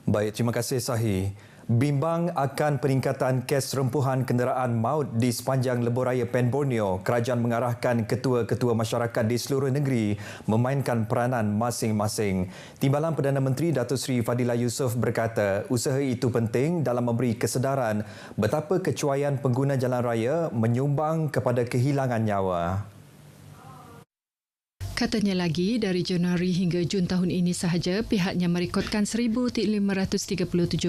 Baik, terima kasih Sahi. Bimbang akan peningkatan kes rempuhan kenderaan maut di sepanjang lebuh raya Pen Borneo, kerajaan mengarahkan ketua-ketua masyarakat di seluruh negeri memainkan peranan masing-masing. Timbalan Perdana Menteri Datuk Seri Fadillah Yusof berkata usaha itu penting dalam memberi kesedaran betapa kecuaian pengguna jalan raya menyumbang kepada kehilangan nyawa. Katanya lagi, dari Januari hingga Jun tahun ini sahaja, pihaknya merekodkan 1,537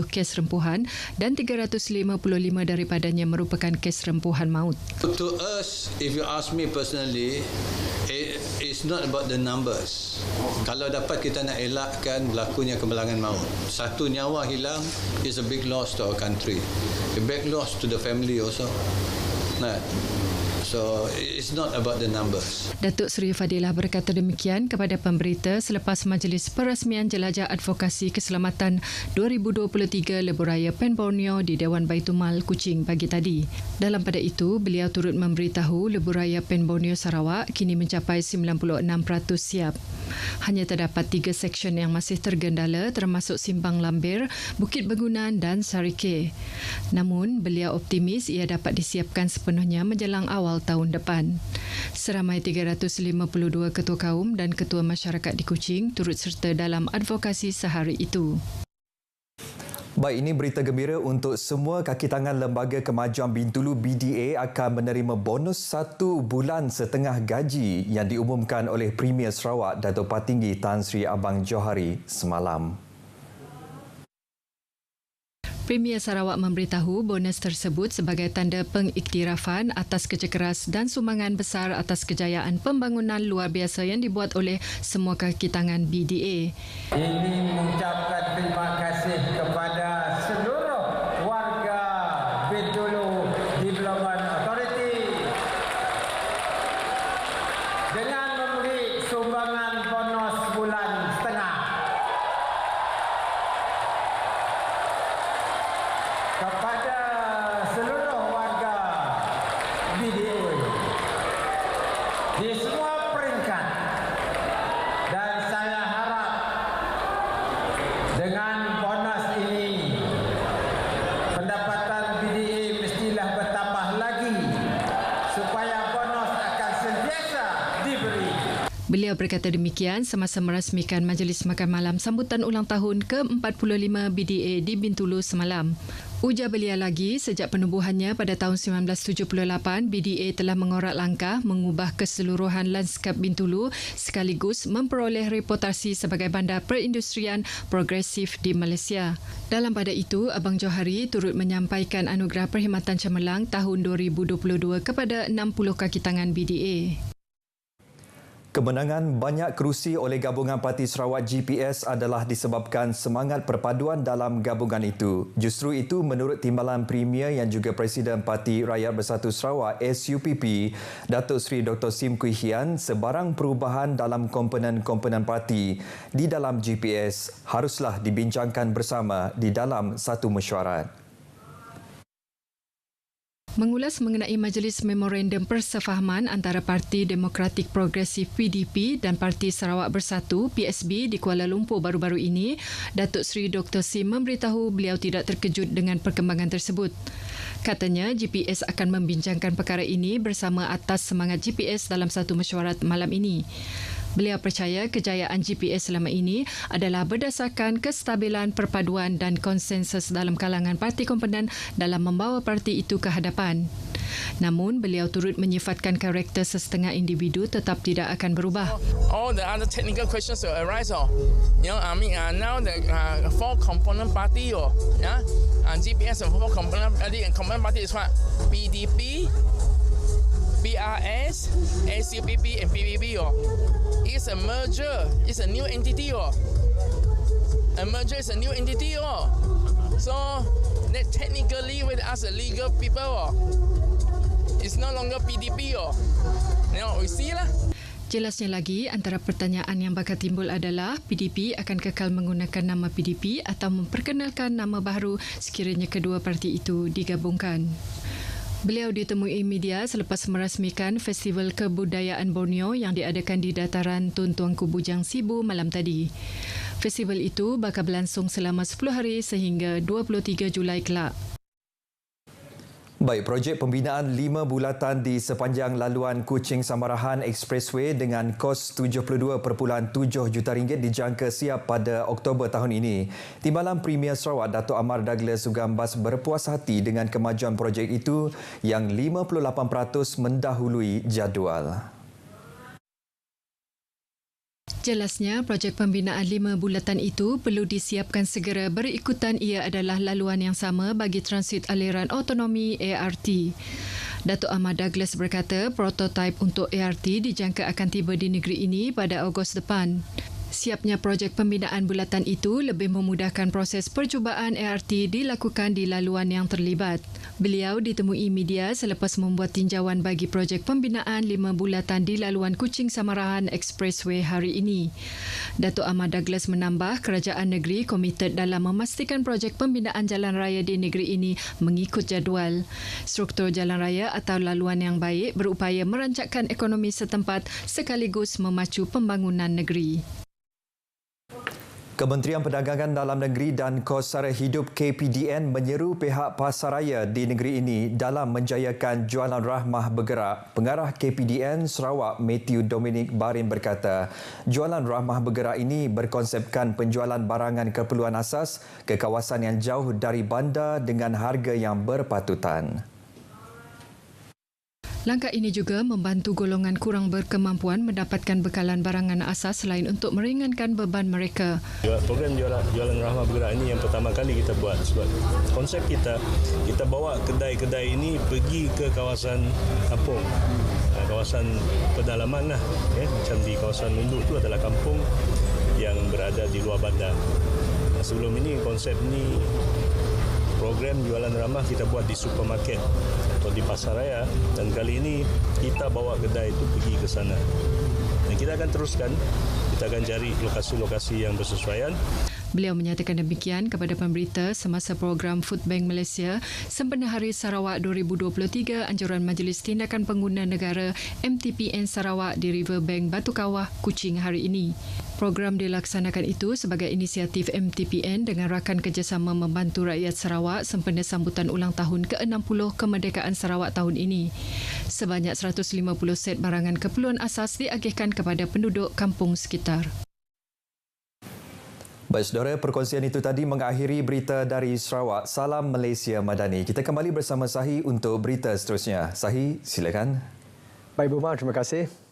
kes rempuhan dan 355 daripadanya merupakan kes rempuhan maut. To us, if you ask me personally, it's not about the numbers. Kalau dapat kita nak elakkan berlakunya kemalangan maut. Satu nyawa hilang is a big loss to our country. A big loss to the family also. Nah. So, it's not about the numbers. Datuk Seri Fadillah berkata demikian kepada pemberita selepas Majlis Perasmian Jelajah Advokasi Keselamatan 2023 Lebuh Raya Pen Borneo di Dewan Baitul Mal Kuching pagi tadi. Dalam pada itu, beliau turut memberitahu Lebuh Raya Pen Borneo Sarawak kini mencapai 96% siap. Hanya terdapat 3 seksyen yang masih tergendala termasuk Simpang Lambir, Bukit Bengunan dan Sarike. Namun, beliau optimis ia dapat disiapkan sepenuhnya menjelang awal tahun depan. Seramai 352 ketua kaum dan ketua masyarakat di Kuching turut serta dalam advokasi sehari itu. Baik, ini berita gembira untuk semua kaki tangan Lembaga Kemajuan Bintulu BDA akan menerima bonus 1 bulan setengah gaji yang diumumkan oleh Premier Sarawak Dato' Patinggi Tan Sri Abang Johari semalam. Premier Sarawak memberitahu bonus tersebut sebagai tanda pengiktirafan atas kerja keras dan sumbangan besar atas kejayaan pembangunan luar biasa yang dibuat oleh semua kaki tangan BDA. Ini mengucapkan terima kasih kepada seluruh warga Bintulu Development Authority dengan memberi sumbangan bonus bulan setengah. Kepada seluruh warga BDA di semua peringkat, dan saya harap dengan bonus ini pendapatan BDA mestilah bertambah lagi supaya bonus akan sentiasa diberi. Beliau berkata demikian semasa merasmikan Majlis Makan Malam sambutan ulang tahun ke-45 BDA di Bintulu semalam. Ujar beliau lagi, sejak penubuhannya pada tahun 1978, BDA telah mengorak langkah mengubah keseluruhan lanskap Bintulu sekaligus memperoleh reputasi sebagai bandar perindustrian progresif di Malaysia. Dalam pada itu, Abang Johari turut menyampaikan anugerah perkhidmatan cemerlang tahun 2022 kepada 60 kaki tangan BDA. Kemenangan banyak kerusi oleh gabungan Parti Sarawak GPS adalah disebabkan semangat perpaduan dalam gabungan itu. Justru itu menurut Timbalan Premier yang juga Presiden Parti Rakyat Bersatu Sarawak SUPP, Datuk Seri Dr. Sim Kui Hian, sebarang perubahan dalam komponen-komponen parti di dalam GPS haruslah dibincangkan bersama di dalam satu mesyuarat. Mengulas mengenai Majlis Memorandum Persefahaman antara Parti Demokratik Progresif PDP dan Parti Sarawak Bersatu PSB di Kuala Lumpur baru-baru ini, Datuk Seri Dr. Sim memberitahu beliau tidak terkejut dengan perkembangan tersebut. Katanya GPS akan membincangkan perkara ini bersama atas semangat GPS dalam satu mesyuarat malam ini. Beliau percaya kejayaan GPS selama ini adalah berdasarkan kestabilan perpaduan dan konsensus dalam kalangan parti komponen dalam membawa parti itu ke hadapan. Namun, beliau turut menyifatkan karakter sesetengah individu tetap tidak akan berubah. All the other technical questions will arise. Now the 4 component party, GPS and 4 component party, and component party is what? PDP, PRS, SUPP and PBB. It's a merger. It's a new entity. A merger is a new entity. So that technically with us the legal people, it's no longer PDP. Now we see lah. Jelasnya lagi, antara pertanyaan yang bakal timbul adalah PDP akan kekal menggunakan nama PDP atau memperkenalkan nama baru sekiranya kedua parti itu digabungkan. Beliau ditemui media selepas merasmikan Festival Kebudayaan Borneo yang diadakan di dataran Tun Tuanku Bujang Sibu malam tadi. Festival itu bakal berlangsung selama 10 hari sehingga 23 Julai kelak. Baik, projek pembinaan 5 bulatan di sepanjang laluan Kuching Samarahan Expressway dengan kos RM72.7 juta dijangka siap pada Oktober tahun ini. Timbalan Premier Sarawak Dato' Amar Douglas Sugambas berpuas hati dengan kemajuan projek itu yang 58% mendahului jadual. Jelasnya, projek pembinaan 5 bulatan itu perlu disiapkan segera berikutan ia adalah laluan yang sama bagi transit aliran autonomi ART. Dato' Ahmad Douglas berkata prototipe untuk ART dijangka akan tiba di negeri ini pada Ogos depan. Siapnya projek pembinaan bulatan itu lebih memudahkan proses percubaan ART dilakukan di laluan yang terlibat. Beliau ditemui media selepas membuat tinjauan bagi projek pembinaan 5 bulatan di laluan Kuching Samarahan Expressway hari ini. Dato' Ahmad Douglas menambah kerajaan negeri komited dalam memastikan projek pembinaan jalan raya di negeri ini mengikut jadual. Struktur jalan raya atau laluan yang baik berupaya merancakkan ekonomi setempat sekaligus memacu pembangunan negeri. Kementerian Perdagangan Dalam Negeri dan Kos Sara Hidup KPDN menyeru pihak pasaraya di negeri ini dalam menjayakan jualan rahmah bergerak. Pengarah KPDN Sarawak Matthew Dominic Barin berkata, jualan rahmah bergerak ini berkonsepkan penjualan barangan keperluan asas ke kawasan yang jauh dari bandar dengan harga yang berpatutan. Langkah ini juga membantu golongan kurang berkemampuan mendapatkan bekalan barangan asas selain untuk meringankan beban mereka. Program jualan rahmah bergerak ini yang pertama kali kita buat. Sebab konsep kita bawa kedai-kedai ini pergi ke kawasan kampung, kawasan pedalaman lah. Macam di kawasan Lunduk itu adalah kampung yang berada di luar bandar. Sebelum ini konsep ini program jualan ramah kita buat di supermarket atau di pasaraya, dan kali ini kita bawa kedai itu pergi ke sana. Dan kita akan teruskan, kita akan cari lokasi-lokasi yang bersesuaian. Beliau menyatakan demikian kepada pemberita semasa program Food Bank Malaysia sempena Hari Sarawak 2023 anjuran Majlis Tindakan Pengguna Negara MTPN Sarawak di Riverbank Batu Kawah, Kuching hari ini. Program dilaksanakan itu sebagai inisiatif MTPN dengan rakan kerjasama membantu rakyat Sarawak sempena sambutan ulang tahun ke-60 kemerdekaan Sarawak tahun ini. Sebanyak 150 set barangan keperluan asas diagihkan kepada penduduk kampung sekitar. Baik, saudara, perkongsian itu tadi mengakhiri berita dari Sarawak. Salam Malaysia Madani. Kita kembali bersama Sahi untuk berita seterusnya. Sahi, silakan. Baik, Buma, terima kasih.